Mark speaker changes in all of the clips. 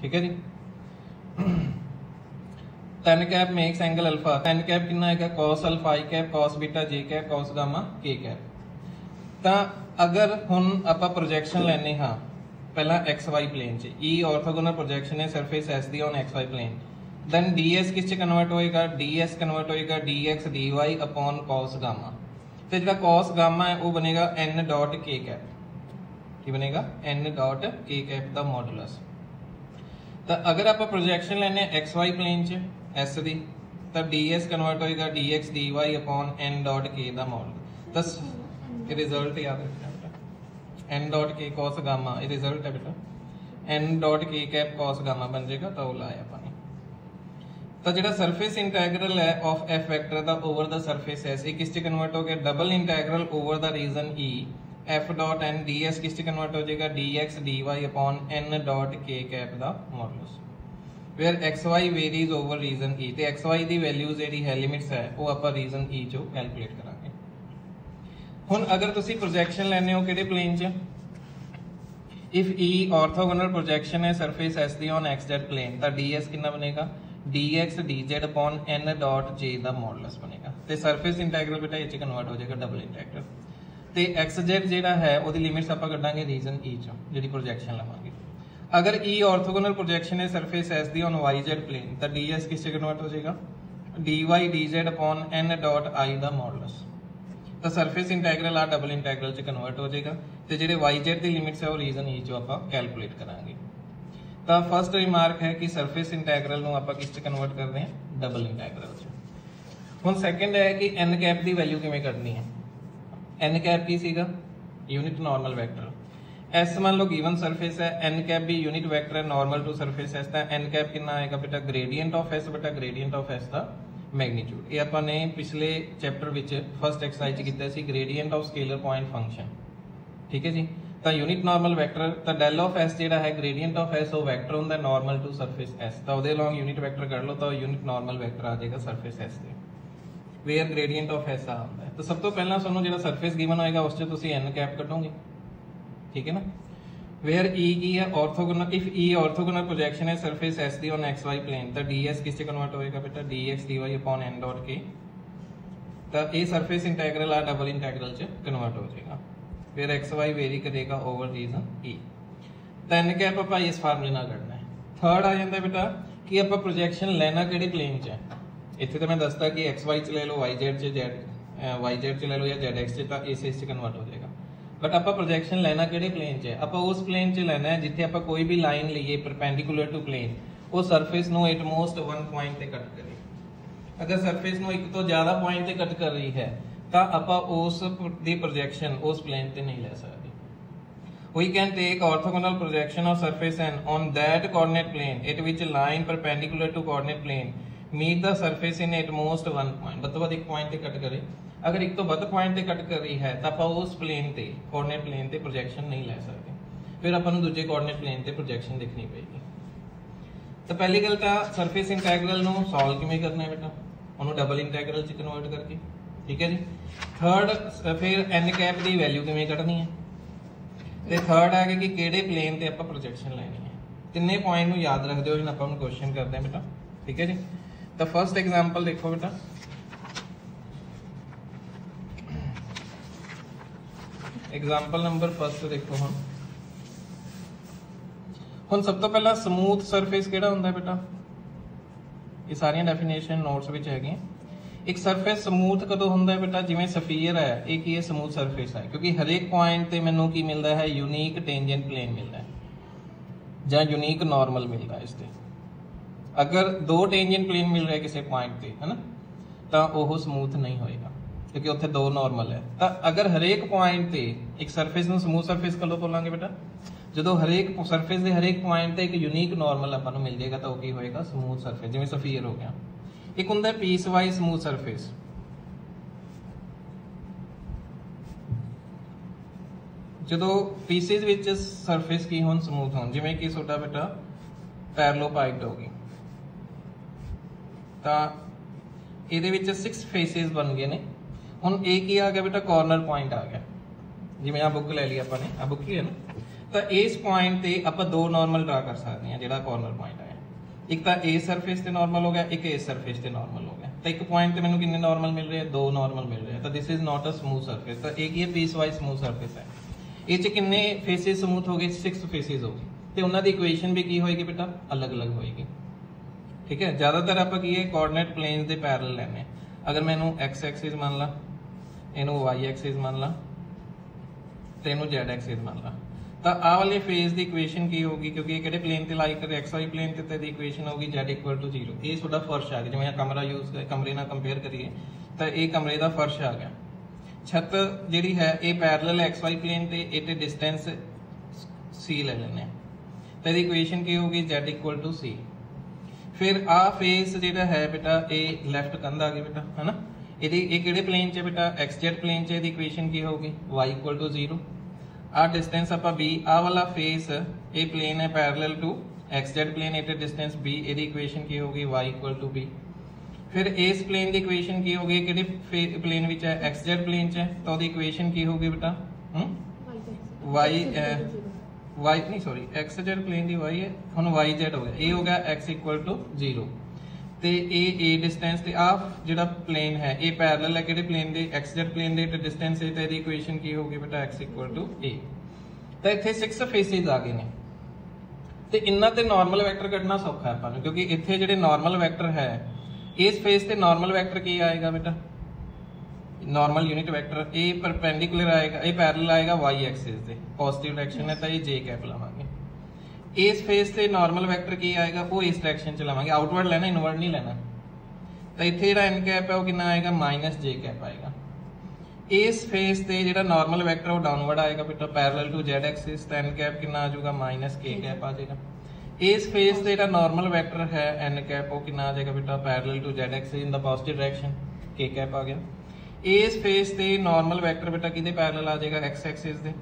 Speaker 1: ठीक है जी। tan cap makes angle alpha, tan cap कितना है cos अल्फा आई कैप cos बीटा जे कैप cos गामा के कैप। तो अगर हुण आपां प्रोजैक्शन लैने हाँ पहला एक्स वाई प्लेन च, ई ऑर्थोगोनल प्रोजैक्शन है सरफेस एस दी on x Y plane, then d S किस च कन्वर्ट होएगा, डी एस कन्वर्ट होएगा d x D Y upon cos gamma. तो जो कॉस गामा है वो बनेगा एन डॉट के कैप, की बनेगा एन डॉट के कैप का मॉडुलस। तो अगर आप प्रोजैक्शन लेने एक्स वाई प्लेन च एस दी, तो डी एस कन्वर्ट होएगा d x D Y upon N dot k का मॉडुलस। तो रिजल्ट याद रखना n dot k cos gamma, ये रिजल्ट है बेटा एन डॉट के कैप कॉस गामा बन जाएगा। तो लाया पानी तो जो सरफेस इंटैग्रल है of F vector the over the surface S, किस च कन्वर्ट हो गया double integral over the region E F dot N D S किस च कन्वर्ट हो जाएगा D x D Y upon N dot के cap the modulus, where X Y varies over region E. ते एक्स वाई दी values जेडी है limits है वो आप रीजन ई चो कैलकुलेट करांगे। हुण अगर तुसी प्रोजैक्शन लैने हो किहड़े प्लेन च, इफ ई ऑर्थोगोनल प्रोजैक्शन है सरफेस एस दी ऑन एक्स जेड प्लेन, तो डी एस कितना बनेगा d x d z upon N dot j का मॉडुलस बनेगा। तो सरफेस इंटैग्रल बेटा ये कन्वर्ट हो जाएगा डबल इंटैग्रल। तो एक्स जेड जो है वो लिमिट्स आप कढ़ांगे रीजन ई चो जी प्रोजैक्शन लवांगे। अगर ई ऑर्थोगोनल प्रोजैक्शन है सरफेस एस दी ऑन वाई जेड प्लेन, तो डी एस किस कन्वर्ट हो जाएगा d y d z upon N dot i का मॉडुलस। तो सरफेस इंटैग्रल आ डबल इंटैग्रल च कन्वर्ट हो जाएगा। तो जो वाई जेड की लिमिट्स है वो रीजन ई चो आप कैलकुलेट करांगे। तो फर्स्ट रिमार्क है कि सरफेस इंटैग्रल नूं आपां किस च कन्वर्ट कर रहे हैं डबल इंटैग्रल च। हुण सैकेंड है कि एन कैप की वैल्यू किवें कढनी है। एन कैप की सीगा यूनिट नॉर्मल वैक्टर। एस मान लो गिवन सरफेस है, एन कैप भी यूनिट वैक्टर है normal to surface S. N cap कितना आएगा बेटा ग्रेडियंट ऑफ एस बेटा ग्रेडियंट ऑफ एस का मैग्नीट्यूड। ये आपने पिछले चैप्टर विच फर्स्ट एक्सरसाइज किया सी gradient of scalar point function, ठीक है जी। तो यूनिट नॉर्मल वैक्टर तो डेल ऑफ एस जो है ग्रेडियंट ऑफ एस वो वैक्टर होंगे नॉर्मल टू सरफेस एस, तो वो लॉन्ग यूनिट वैक्टर कर लो तो यूनिट नॉर्मल वैक्टर आ जाएगा सरफेस एस से, वेयर ग्रेडियंट ऑफ एस आता है। तो सब तो पहला सुनो जो सरफेस गिवन होएगा उस एन कैप कटोगे, ठीक है ना। वेयर ई की है orthogonal, if E orthogonal projection है सरफेस एस दी ऑन एक्स वाई प्लेन, तो डी एस किससे कन्वर्ट होएगा बेटा D x D Y upon N dot K. तो ये सरफेस इंटैग्रल आ डबल इंटैग्रल च कन्वर्ट हो जाएगा, फिर एक्स वाई वेरी करेगा ओवर रीजन ई। तो एन कैप आप इस फार्मूले नाल करना है। थर्ड आ जाता है बेटा कि आप प्रोजेक्शन लेना किहड़े प्लेन च है। इत्थे तो मैं दसता कि एक्स वाई च ले लो, वाई जेड च वाई जेड च ले लो या जेड एक्स च, तो इस कन्वर्ट हो जाएगा। बट आप प्रोजेक्शन लेना किहड़े प्लेन च है, आप उस प्लेन च लेना है जिथे आप कोई भी लाइन लीए परपेंडिकुलर टू प्लेन वो सरफेस नूं एटमोस्ट वन पॉइंट ते कट करे। अगर सरफेस नूं एक तो ज्यादा पॉइंट ते कट कर रही है तो आप उस दी प्रोजेक्शन उस प्लेन ते नहीं ले सकते। We can take orthogonal projection of surface n on that coordinate plane at which line perpendicular to coordinate plane meet the surface in at most one point। बद एक पॉइंट ते कट करे, अगर एक तो बद पॉइंट ते कट कर रही है तो आप उस प्लेन ते कोऑर्डिनेट प्लेन ते प्रोजेक्शन नहीं ले सकते, फिर अपन दूजे कोऑर्डिनेट प्लेन ते प्रोजेक्शन देखनी पड़ेगी। तो पहली गल तो सरफेस इंटैग्रल नूं सॉल्व किवें करना है बेटा, उन्होंने डबल इंटैग्रल च कन्वर्ट करके, ठीक है जी। थर्ड फिर एन कैप की वैल्यू किवें कढनी है, ते थर्ड है कि किहड़े प्लेन ते आपां प्रोजेक्शन लेनी है। तिन्ने पॉइंट नूं याद रख दिओ जिन्हां आपां क्वेश्चन करते हैं बेटा, ठीक है जी। तो फर्स्ट एग्जांपल देखो बेटा, एग्जांपल नंबर फर्स्ट देखो। हुण सब तो पहला स्मूथ सरफेस किहड़ा हुंदा है बेटा, ये सारियां डेफिनेशन नोट्स विच हैगी। एक सरफेस स्मूथ कदों हुंदा है बेटा, जिवें सफीयर है एक ही स्मूथ सरफेस है क्योंकि हर एक पॉइंट ते मैनूं की मिलता है यूनीक टेंजेंट प्लेन मिलता है जां यूनीक नॉर्मल मिलता है इससे। अगर दो टेंजेंट प्लेन मिल रहे किसी पॉइंट ते है ना, तो वह स्मूथ नहीं होएगा क्योंकि उत्थे दो नॉर्मल है। तो अगर हरेक पॉइंट ते एक सरफेस नूं स्मूथ सरफेस कदों बोलांगे बेटा, जो हरेक सरफेस के हरेक पॉइंट ते एक यूनीक नॉर्मल आपां नूं मिल जाएगा तो की होएगा स्मूथ सरफेस, जिवें सफीयर हो गया। एक हुंदा है पीस वाइज स्मूथ सरफेस, जो पीसिस विच सरफेस की होन स्मूथ होन, जिवें कि सोडा बेटा पैरेललोपाइड होगी, तो इहदे विच 6 फेसिस बन गए ने। हुण एक ही आ गया बेटा कॉर्नर पॉइंट आ गया, जिवें आ बुक ले ली आपां ने, आ बुक ही है ना। तो इस पॉइंट ते आपां दो नॉर्मल ड्रा कर सकते हैं। जिहड़ा कॉर्नर पॉइंट है, एक तो ए सरफेस ते नॉर्मल हो गया, एक इस सरफेस ते नॉर्मल हो गया। तो एक पॉइंट ते मैनूं कितने नॉर्मल मिल रहे हैं? दो नॉर्मल मिल रहे हैं। तो this is not a smooth surface. तो एक ये पीस वाइज स्मूथ सरफेस है। ये कितने फेसिस स्मूथ हो गए? 6 फेसिस हो गए। तो उन्होंने इक्वेशन भी की होएगी बेटा? अलग अलग होएगी। ठीक है, ज्यादातर आप कोऑर्डिनेट प्लेन्स दे पैरेलल लेने। अगर मैं एक्स एक्सिस मान ला, इनू वाई एक्सिस मान ला, तो इनू जेड एक्सिस मान ला, तो आ वाले फेस की इक्वेशन की होगी? क्योंकि ये किहड़े प्लेन ते लाई करे? एक्स वाई प्लेन ते दी इक्वेशन होगी जेड इक्वल टू 0। ये थोड़ा फर्श आ गया, जिवें कमरा यूज कमरे नाल कंपेयर करिए तो ये कमरे का फर्श आ गया। छत जिहड़ी है ये पैरेलल एक्स वाई प्लेन ते इहते डिस्टेंस सी ले लेने, तो इसकी इक्वेशन की होगी? जेड इक्वल टू सी। फिर आ फेस जिहड़ा है बेटा ये लैफ्ट कंध आ गई बेटा, है ना? ये किहड़े प्लेन च बेटा? एक्स जेड प्लेन च। इसकी इक्वेशन की होगी? Y equal to 0। आ डिस्टेंस आप बी, आ वाला फेस ये प्लेन है parallel to x z plane, at distance b, इसकी इक्वेशन की होगी? Y equal to b. फिर इस प्लेन की इक्वेशन की होगी? किहड़े प्लेन विच है? एक्स जेड प्लेन च है, तो उसकी इक्वेशन की होगी बेटा? वाई वाई नहीं सॉरी एक्स जेड प्लेन की वाई है, हुण वाई जेड हो गया, ये हो गया एक्स इक्वल टू 0। ते ए डिस्टेंस ते आ जिहड़ा प्लेन है ये पैरेलल है किहड़े प्लेन दे? एक्स जेड प्लेन दे। डिस्टेंस है तो इसकी इक्वेशन की होगी बेटा? एक्स इक्वल टू ए। तो इत्थे 6 फेसिस आ गए ने, ते इन्हां ते नॉर्मल वैक्टर कढना सौखा है आपां नूं, क्योंकि इत्थे जिहड़े नॉर्मल वैक्टर है इस फेस ते नॉर्मल वैक्टर की आएगा बेटा? Normal unit vector A perpendicular आएगा, ये पैरेलल आएगा वाई एक्सिस दे, पॉजिटिव डायरेक्शन है तो ये जे कैप लावांगे। इस फेस से नॉर्मल वैक्टर की आएगा? वो इस डायरेक्शन च लावांगे, आउटवर्ड लेना, इनवर्ड नहीं लेना। तो इत्थे जिहड़ा एन कैप है वो कितना आएगा? माइनस जे कैप आएगा। इस फेस से जिहड़ा नॉर्मल वैक्टर वो डाउनवर्ड आएगा बेटा, पैरेलल टू जेड एक्सिस, तो एन कैप कितना आ जाएगा? माइनस के कैप आ जाएगा। इस फेस से जिहड़ा नॉर्मल वैक्टर है एन कैप वो कितना आ जाएगा बेटा? Parallel to z axis in the positive direction, k cap आ गया। इस फेस से नॉर्मल वैक्टर बेटा किहदे पैरेलल आ जाएगा? एक्स एक्सिस दे।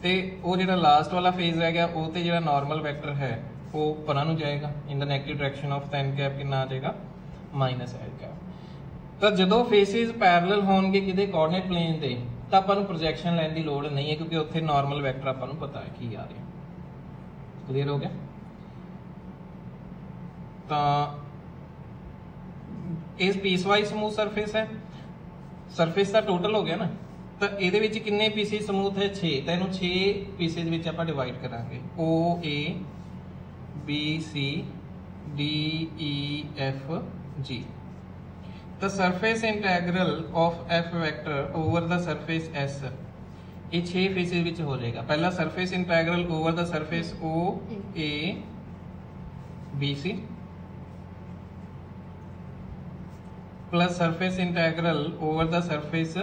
Speaker 1: ते वो जिहड़ा लास्ट वाला फेज रह गया वो ते जिहड़ा नॉर्मल वैक्टर है वो परां नूं जाएगा in the negative direction of n cap, कितना आ जाएगा? Minus n cap. तो जदों फेसिस पैरेलल होणगे किहदे? कोऑर्डिनेट प्लेन दे, तो आपां नूं प्रोजेक्शन लैण दी लोड़ नहीं है, क्योंकि उत्थे नॉर्मल वैक्टर आपां नूं पता है की आ रहा। क्लीयर हो गया? तो इस पीस वाइज स्मूथ सरफेस है, सरफेस का टोटल हो गया ना। तो ये किन्ने पीसिस स्मूथ है? 6। तो इन्हू 6 पीसिस विच आपां डिवाइड करांगे। O A B C D E F G. तो surface integral of F vector over the surface S ये 6 फेसिस विच हो जाएगा। पहला surface integral over the surface O A B C plus surface integral over the surface,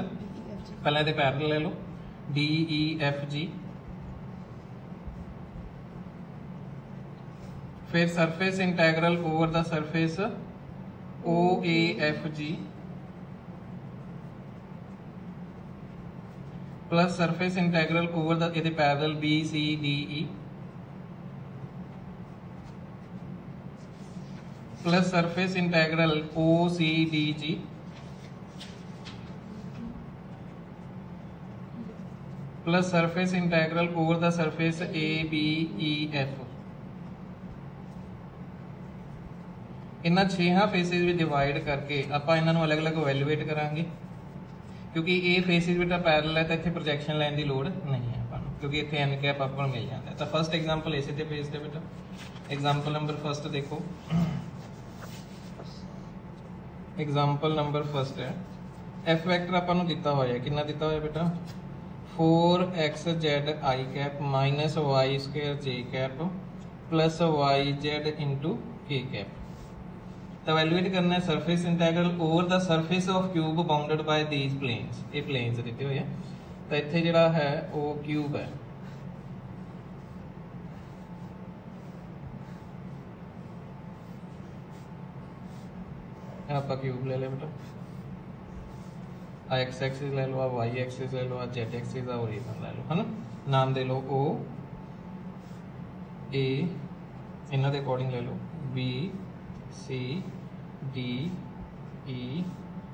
Speaker 1: पहले तो parallel ले लो, D E F G, फिर surface integral over the surface O A F G plus surface integral over the ये parallel B C D E plus surface integral O C D G plus surface integral over the surface A B E F. इन्हां 6 faces भी divide करके आपां इन्हां नूं अलग अलग valuate करांगे, क्योंकि ये फेसिस बेटा पैरेलल है तो इत्थे प्रोजेक्शन लैण दी लोड़ नहीं है आपां नूं, क्योंकि इत्थे एन कैप आपां मिल जाता है। तो फर्स्ट एग्जाम्पल इसे ते बेस्ड है बेटा। एग्जाम्पल नंबर फर्स्ट देखो, एग्जाम्पल नंबर फर्स्ट है एफ वैक्टर आपां नूं दिता होया, कितना दिता होया बेटा? 4xz I cap minus Y square J cap plus Y Z into K cap. तो वैल्यूएट करना है surface integral over the surface of cube bounded by these planes. ये प्लेन्स दिते हुए हैं, तो इत्थे जिहड़ा है वो क्यूब है, आप क्यूब ले ले बेटा, एक्स एक्सिस ले लो, वाई एक्सिस ले लो, जेड एक्सिस और ये ले लो, है ना? नाम दे लो ओ ए, इन्हां दे अकॉर्डिंग ले लो B C D E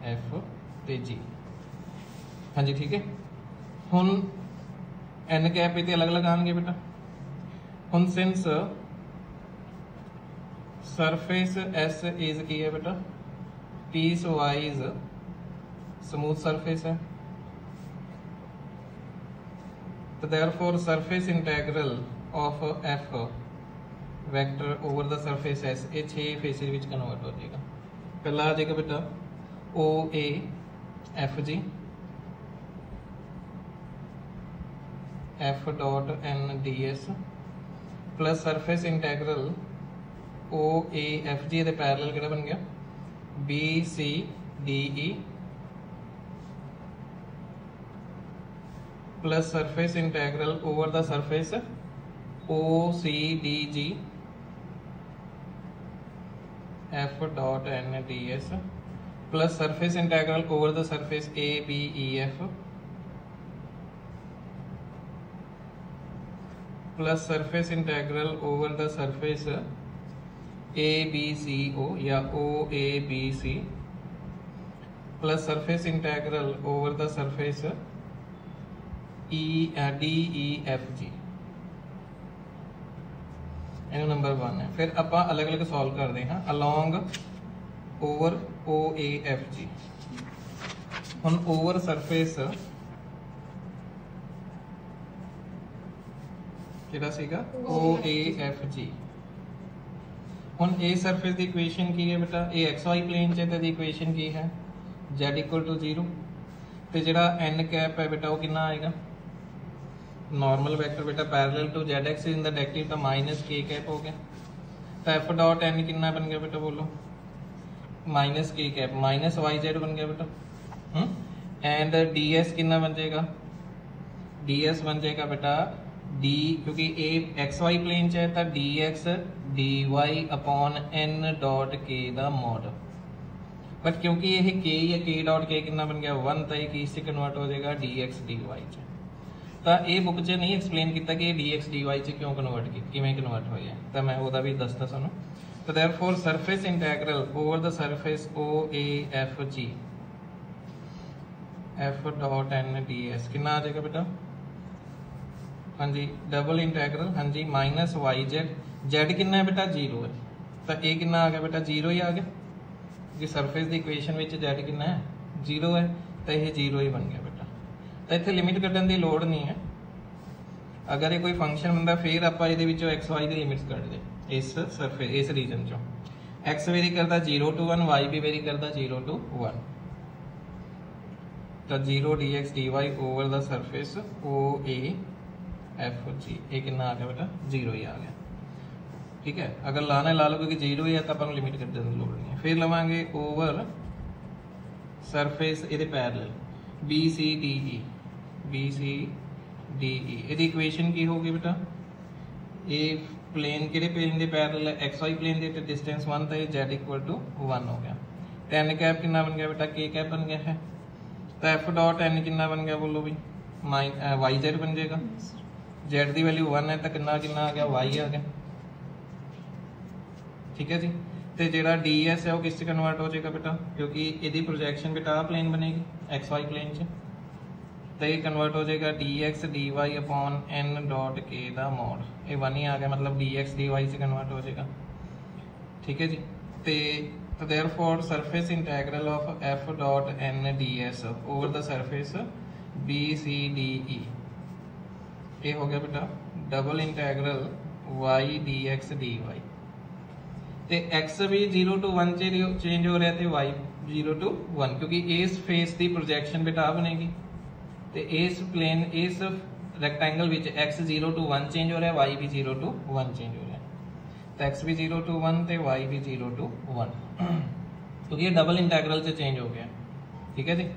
Speaker 1: F ते जी। हाँ जी ठीक है। हुण एन कैप इतने अलग अलग आएंगे बेटा। हुन सिंस सरफेस एस इज की है बेटा पीस वाइज स्मूथ सरफेस है, तो therefore surface integral of F vector over the surface S ये 6 फेसिस विच कन्वर्ट हो जाएगा। पहला आ जाएगा बेटा O A F G F dot N D S plus surface integral O A F G दे पैरेलल किहड़ा बन गया B C D E plus surface integral over the surface O C D G F dot N D S plus surface integral over the surface A B E F plus surface integral over the surface A B C O या O A B C plus surface integral over the surface E D E F G. ये number 1 है। फिर आप अलग अलग solve करते हैं along over O A F G. हम ओवर सरफेस किहड़ा सीगा ओ ए एफ जी। हुण ए सरफेस की इक्वेशन की है बेटा ये एक्स वाई प्लेन च ते इक्वेशन की है z इक्वल टू 0 ते जिहड़ा एन कैप है बेटा वो कितना आएगा नॉर्मल वेक्टर बेटा parallel to z x in the directive तो माइनस के कैप हो गया। तो एफ डॉट एन कितना बन गया बेटा बोलो minus k cap minus Y Z बन गया बेटा। एंड डी एस कितना बन जाएगा डी एस बन जाएगा बेटा डी क्योंकि ए एक्स वाई प्लेन च है तो d x D Y upon N dot के दा मॉड। बट क्योंकि ये के या के डॉट के कितना बन गया 1 तो ये इससे कन्वर्ट हो जाएगा डी एक्स डी वाई च। तो ये बुक च नहीं एक्सप्लेन किया कि डी एक्स डी वाई च क्यों कन्वर्ट किवें कन्वर्ट होया तो मैं वह भी दसदा सानू। तो therefore surface integral over the surface O A F G F dot N D S कितना आ जाएगा बेटा हाँ जी डबल इंटैग्रल हाँ जी माइनस वाई जेड जेड कितना है बेटा 0 है तो ये कितना आ गया बेटा 0 ही आ गया जी सरफेस की इक्वेशन में जेड कितना है 0 है तो यह 0 ही बन गया बेटा। तो इतने लिमिट कटन की लोड़ नहीं है। अगर ये कोई फंक्शन बनता फिर आप एक्स वाई की लिमिट्स कट दे इस सरफेस इस रीजन चो एक्स वेरी करता 0 to 1 वाई भी वेरी करता 0 to 1 तो 0 d x D y over the surface O A F G ये कितना आ गया बेटा 0 ही आ गया। ठीक है अगर लाना ला लो क्योंकि 0 ही है तो अपन लिमिट करने की लोड़ नहीं है। फिर लवांगे ओवर सरफेस ये parallel B C D E B C D E ये इक्वेशन की होगी बेटा ये प्लेन कि प्लेन के पैरेलल है एक्स वाई प्लेन के डिस्टेंस 1 तो जेड इक्वल टू 1 हो गया। तो एन कैप कितना बन गया बेटा के कैप बन गया है। तो एफ डॉट एन कितना बन गया बोलो भी वाई जेड बन जाएगा जेड की वैल्यू 1 है तो कितना कितना आ गया वाई आ गया। ठीक है जी तो जो डी एस है वो किस कन्वर्ट हो जाएगा बेटा क्योंकि यदि प्रोजेक्शन बेटा आ प्लेन बनेगी एक्स वाई प्लेन च तो ये कन्वर्ट हो जाएगा D x D Y upon N dot के दा मॉड ये 1 ही आ गया मतलब डी एक्स डी वाई से कन्वर्ट हो जाएगा। ठीक है जी तो therefore surface integral of F dot N D S over the surface B C D E ये हो गया बेटा double integral Y D x D Y तो एक्स भी 0 to 1 चेंज हो रहा है वाई 0 to 1 क्योंकि इस फेस की प्रोजेक्शन बेटा आ बनेगी तो इस प्लेन इस rectangle which x 0 to 1 change हो रहा है वाई भी 0 to 1 चेंज हो रहा है तो एक्स भी 0 to 1 तो वाई भी 0 to 1 क्योंकि ये डबल इंटैग्रल से चेंज हो गया। ठीक है जी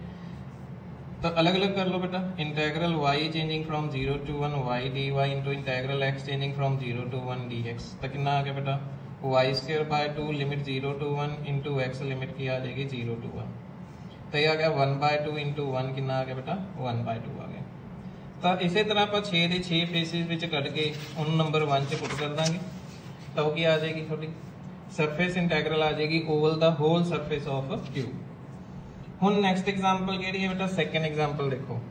Speaker 1: तो अलग अलग कर लो बेटा integral y changing from 0 to 1 y dy into integral x changing from 0 to 1 dx तो कितना आ गया बेटा Y square by 2 limit 0 to 1 into X limit की आ जाएगी 0 to 1 तो ये आ गया 1/2 इंटू 1 कितना आ गया बेटा 1/2 आ गया। तो इसी तरह आप 6 के 6 फेसिस विच कट के उन नंबर 1 च पुट कर देंगे तो क्या आ जाएगी थोड़ी सरफेस इंटैग्रल आ जाएगी over the whole surface of cube. हुण नैक्सट एग्जाम्पल केड़ी है बेटा सेकंड एग्जाम्पल देखो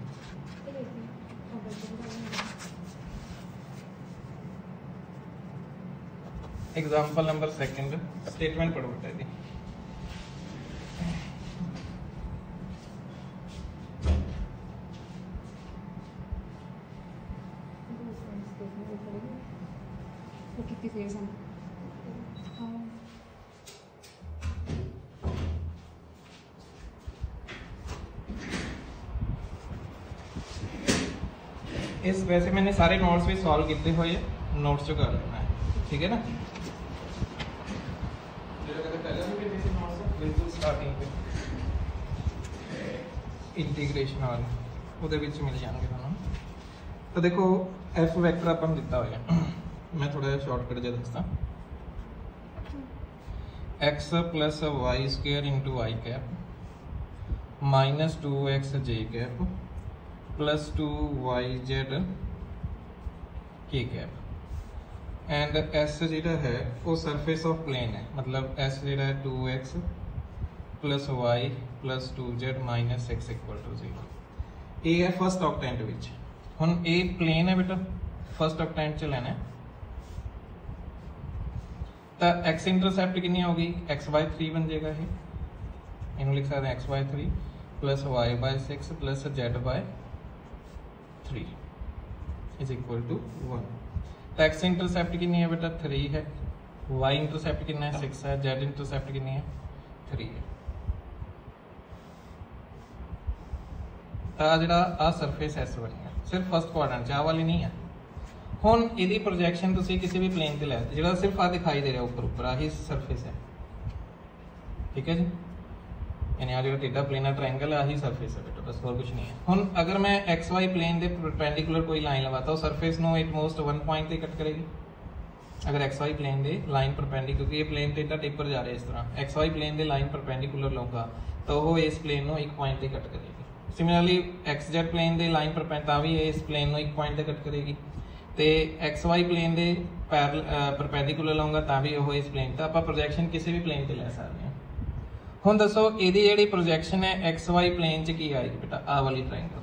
Speaker 1: एग्जाम्पल नंबर 2 स्टेटमेंट पढ़ो बेटा जी। इस वैसे मैंने सारे नोट्स भी सॉल्व किए हुए नोट्स जो कर लेना है, ठीक है ना। बिल्कुल स्टार्टिंग पे इंटीग्रेशन वाले ਉਹਦੇ ਵਿੱਚ मिल जाएंगे ਤੁਹਾਨੂੰ। तो देखो एफ वैक्टर अपन दिता हुआ मैं थोड़ा जिहा शॉर्टकट जो दसदा x plus Y square into I cap minus 2x J cap plus 2y Z K cap and S जिहड़ा है वो सरफेस ऑफ प्लेन है, मतलब एस जिहड़ा है 2x plus y plus 2z minus x equal to 0। ये है first octant विच। हुण ये प्लेन है बेटा, फर्स्ट ऑक्टेंट च लेना है। तो x इंटरसेप्ट कितनी होगी, x/3 बन जाएगा ये, इन्हों लिख सकते हैं x/3 plus y/6 plus z/3 is equal to 1। तो x इंटरसेप्ट कितनी है बेटा 3 है, y इंटरसेप्ट कितना है 6 है, z इंटरसेप्ट कितनी है 3 है। जिहड़ा आ सरफेस एस बनेगा सिर्फ फर्स्ट क्वाड्रेंट च, आ वाली नहीं है। हुण इहदी प्रोजैक्शन तुसीं किसी भी प्लेन ते लै जिहड़ा सिर्फ आ दिखाई दे रहा ऊपर ऊपर आही सरफेस है, ठीक है जी। यानी आ जिहड़ा टेढ़ा प्लेन है ट्रायंगल है आही सरफेस है बेटा, बस और कुछ नहीं है। हुण अगर मैं एक्स वाई प्लेन दे परपेंडिकुलर कोई लाइन लवाता सरफेस नूं एटमोस्ट 1 पॉइंट ते कट करेगी। अगर एक्स वाई प्लेन दे लाइन परपेंडिकुलर, क्योंकि ये प्लेन टेढ़ा टेपर जा रहा है इस तरह, एक्स वाई प्लेन दे लाइन परपेंडिकुलर लूँगा तो वो इस प्लेन नूं 1 पॉइंट ते कट करेगी। सिमिलरली एक्स जेड प्लेन दे लाइन परपेंडिकुलर भी इस प्लेन नूं 1 पॉइंट ते कट करेगी। तो एक्स वाई प्लेन दे परपेंडिकुलर लाऊंगा तो भी वो इस प्लेन तो आप प्रोजैक्शन किसी भी प्लेन ते लै सकते हैं। हुण दसो इहदी जिहड़ी प्रोजैक्शन है एक्स वाई प्लेन च की आएगी बेटा, आ वाली ट्रायंगल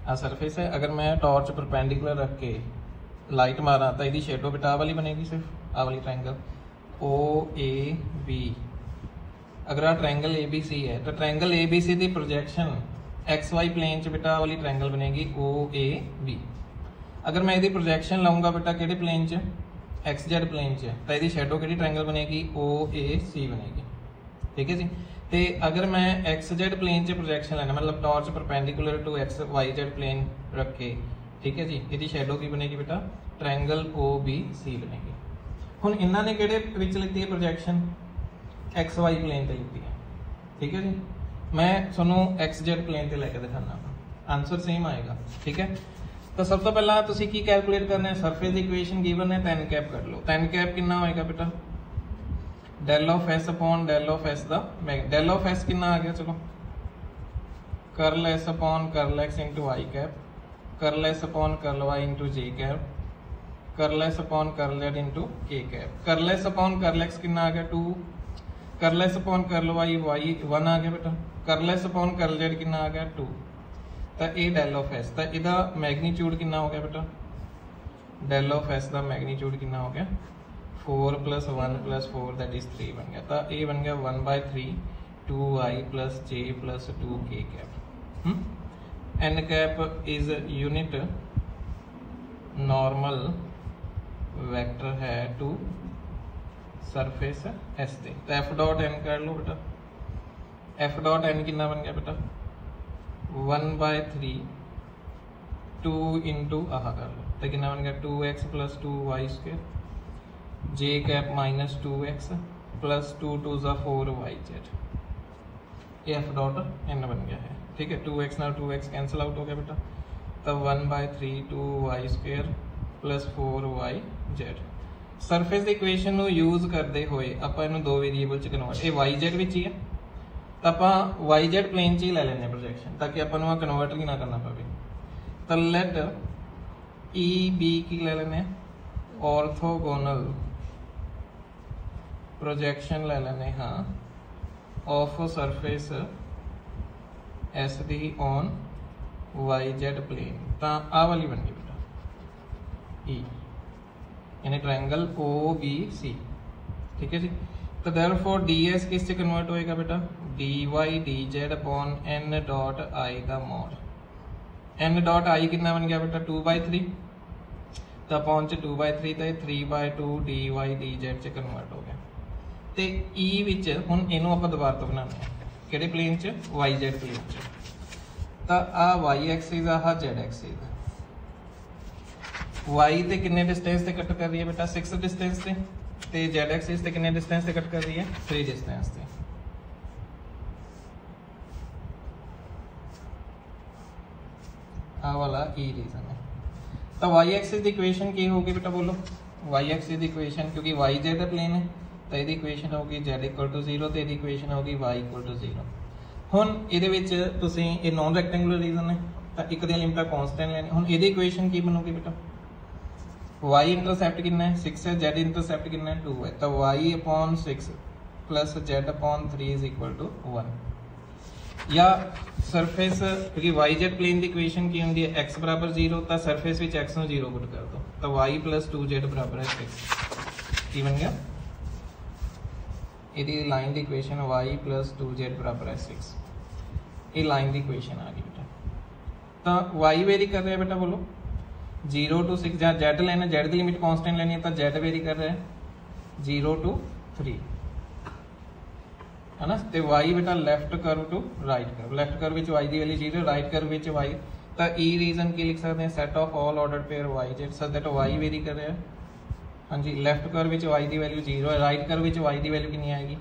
Speaker 1: आ सरफेस है। अगर मैं टॉर्च परपेंडिकुलर रख के लाइट मारा तो इहदी शेडो बेटा आ वाली बनेगी, सिर्फ आ वाली ट्रायंगल ओ ए बी। अगर आ ट्रायंगल ए बी सी है तो ट्रायंगल ए बी सी की प्रोजैक्शन एक्स वाई प्लेन च बेटा वाली ट्रायंगल बनेगी ओ ए बी। अगर मैं इसकी प्रोजैक्शन लाऊंगा बेटा किहड़े प्लेन च, एक्स जेड प्लेन च, तो इसकी शैडो किहड़ी ट्रायंगल बनेगी ओ ए सी बनेगी, ठीक है जी। तो अगर मैं एक्स जेड प्लेन च प्रोजैक्शन लेना मतलब torch perpendicular to x y z plane रख के, ठीक है जी, इसकी शैडो की बनेगी बेटा ट्रायंगल ओ बी सी बनेगी। हुण इन्होंने किहड़े विच लिती है प्रोजैक्शन, एक्स वाई प्लेन ते लिखी है, ठीक है जी। मैं थोनों एक्स जेड प्लेन ते लैके दिखाना, आंसर सेम आएगा, ठीक है। तो सब तो पहला तुसीं की कैलकुलेट करना है, सरफेस दी इक्वेशन गिवन है tan कैप कर लो। tan कैप कितना होएगा बेटा, del of S upon del of S दा डेल ऑफ एस कितना आ गया, चलो curl S upon curl X into I cap, curl S upon curl Y into J cap, curl S upon curl Z into K cap. Curl S upon curl X कितना आ गया 2, curl S upon curl Y 1 आ गया बेटा, curl S upon curl Z कितना आ गया 2। तो ये डेल ऑफ एस, तो इसका मैग्नीट्यूड कितना हो गया बेटा, डेल ऑफ एस का मैग्नीट्यूड कितना हो गया 4 + 1 + 4 दैट इज 3 बन गया। तो ये बन गया 1/3 2i + j + 2k cap. n cap is unit normal vector है टू सरफेस एस दे। तो एफ डॉट एन कर लो बेटा, एफ डॉट एन कितना बन गया बेटा 1/3 2 इंटू आह कर लो तो कितना बन गया 2x + 2y², जे कैप -2x + 2 2 ज़ा 4yz। ये एफ डॉट एन बन गया है, ठीक है। 2x ना 2x कैंसिल आउट हो गया बेटा, तो 1/3 2y² + 4yz। सरफेस दी इक्वेशन यूज करते हुए आप इन्हू 2 वेरीएबल च कन्वर्ट, ये वाई जेड ही है तो आप वाई जेड प्लेन च ही लै लें प्रोजैक्शन ताकि आपको कन्वर्ट ही ना करना पवे। तो लेट ई बी की ले लेने ऑर्थोगोनल प्रोजैक्शन ले लेने हाँ ऑफ सरफेस एस डी ऑन वाई जेड प्लेन। तो आ वाली बन गई बेटा ई, यानी ट्रायंगल OBC, ठीक है जी। तो देयरफॉर ds किस से कन्वर्ट होएगा बेटा, dy dz upon n dot i का मॉड। n डॉट i कितना बन गया बेटा 2/3, तो अपॉन च 2/3 तो 3/2 dy dz च कन्वर्ट हो गया। तो e विच हुण इहनूं आपां दुबारा तो बनाने हैं किहड़े प्लेन च, yz प्लेन च। तो आ y एक्सिस आ z एक्सिस, y ते किन्ने डिस्टेंस ते कट कर रही है बेटा 6 डिस्टेंस से, ते z एक्सिस ते किन्ने डिस्टेंस ते कट कर रही है 3 डिस्टेंस से। आ वाला ई रीजन है। तो y एक्सिस की इक्वेशन की होगी बेटा बोलो, y एक्सिस की इक्वेशन क्योंकि yz का प्लेन है तो इसकी इक्वेशन होगी z इक्वल टू 0 तो इसकी इक्वेशन होगी y इक्वल टू 0। हुण इहदे विच तुसीं ये नॉन रैक्टेंगुलर रीजन है तो एक दी लिमिट कांस्टेंट लेनी। हुण इसकी इक्वेशन की बनूगी बेटा, y इंटरसेप्ट कितना है 6 है, z इंटरसेप्ट कितना है 2 है, तो y upon 6 plus z upon 3 is equal to 1। या सरफेस क्योंकि yz प्लेन की इक्वेशन की होंगी है x बराबर 0, तो सरफेस विच x ਨੂੰ 0 पुट कर दो तो y प्लस 2z बराबर है 6। की बन गया ये लाइन की इक्वेशन y प्लस 2z बराबर है 6। ये लाइन की इक्वेशन आ गई बेटा। तो y वेरी कर रहा है बेटा बोलो 0 to 6, जहाँ z लेना z की लिमिट कांस्टेंट लेनी है तो z वेरी कर रहा है 0 to 3 है ना। तो y बेटा left curve to right curve, left curve विच y की वैल्यू 0, राइट कर्व विच y। तो ई रीजन की लिख सकते हैं set of all ordered pair yz so that y vary कर रहा है, हाँ जी। लेफ्ट कर्व विच y की वैल्यू 0 है, राइट कर्व विच y की वैल्यू कितनी आएगी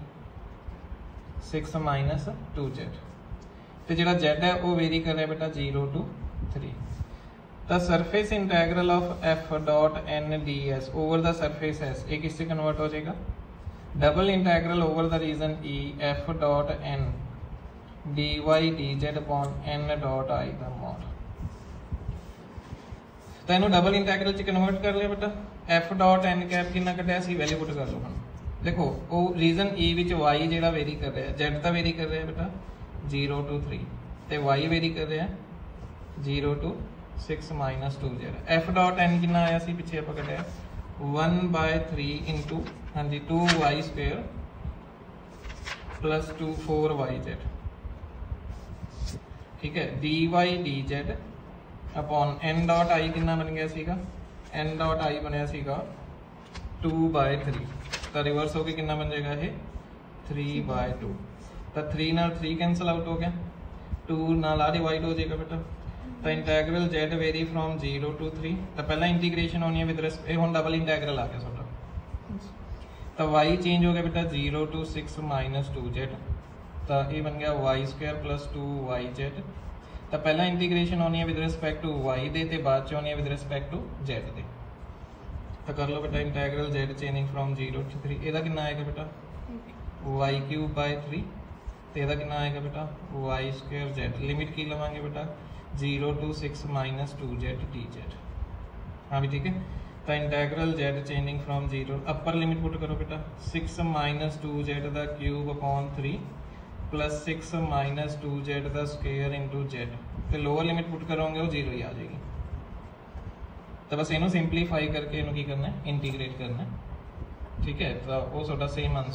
Speaker 1: 6 माइनस 2z। तो जो z है वो वेरी कर रहा है बेटा 0 to 3। The surface integral of f dot n ds over the surface s ये किससे कन्वर्ट हो जाएगा, double integral over the region E f dot n dy dz upon n dot i का मॉड। तो इन्हों डबल इंटेग्रल च convert कर लिया बेटा। f dot n कैप कितना कटिया सी वैल्यू पुट कर लो। हम देखो वो रीजन E विच y जेड़ा वेरी कर रहा है, z तो वेरी कर रहा है बेटा 0 to 3 ते y वेरी कर रहा है 0 to 6 minus 2z। f dot n कितना आया सी पिछे आप कटिया 1/3 इंटू हाँ जी 2y स्क्वेयर प्लस 4yz, ठीक है। dy dz upon n dot i कितना बन गया सीगा, n डॉट i बनया सीगा 2/3 तो रिवर्स होके कितना बन जाएगा ये 3/2। तो 3 नाल 3 कैंसल आउट हो गया, 2 नाल आ डिवाइड हो जाएगा बेटा। तो इंटैग्रल z वेरी फ्रॉम 0 to 3 तो पहला इंटीग्रेशन होनी है विद रिस्पेक्ट हुण डबल इंटैग्रल आ गया साडा। तो y चेंज हो गया बेटा 0 to 6 माइनस 2z तो ये बन गया y स्क्वायर प्लस 2yz। तो पहला इंटीग्रेशन होनी है विद रिस्पेक्ट टू y दे ते बाद च होनी है विद रिस्पेक्ट टू z दे। तो कर लो बेटा इंटैग्रल z चेंजिंग फ्रॉम 0 to 3 ਇਹਦਾ कितना आएगा बेटा y³ 3 तो ਇਹਦਾ कितना आएगा बेटा y स्क्वायर z। लिमिट की लवांगे बेटा 0 to 6 माइनस 2z dz, हाँ भी ठीक है। तो इंटैग्रल z changing from 0 upper limit put करो बेटा 6 माइनस 2z दा cube upon 3 plus 6 minus 2z दा स्क्वायर इंटू z तो लोअर लिमिट पुट करोगे वो 0 ही आ जाएगी। तो बस इन्हों सिंपलीफाई करके इन्हों की करना है इंटीग्रेट करना है, ठीक है। तो वो साडा सेम आंसर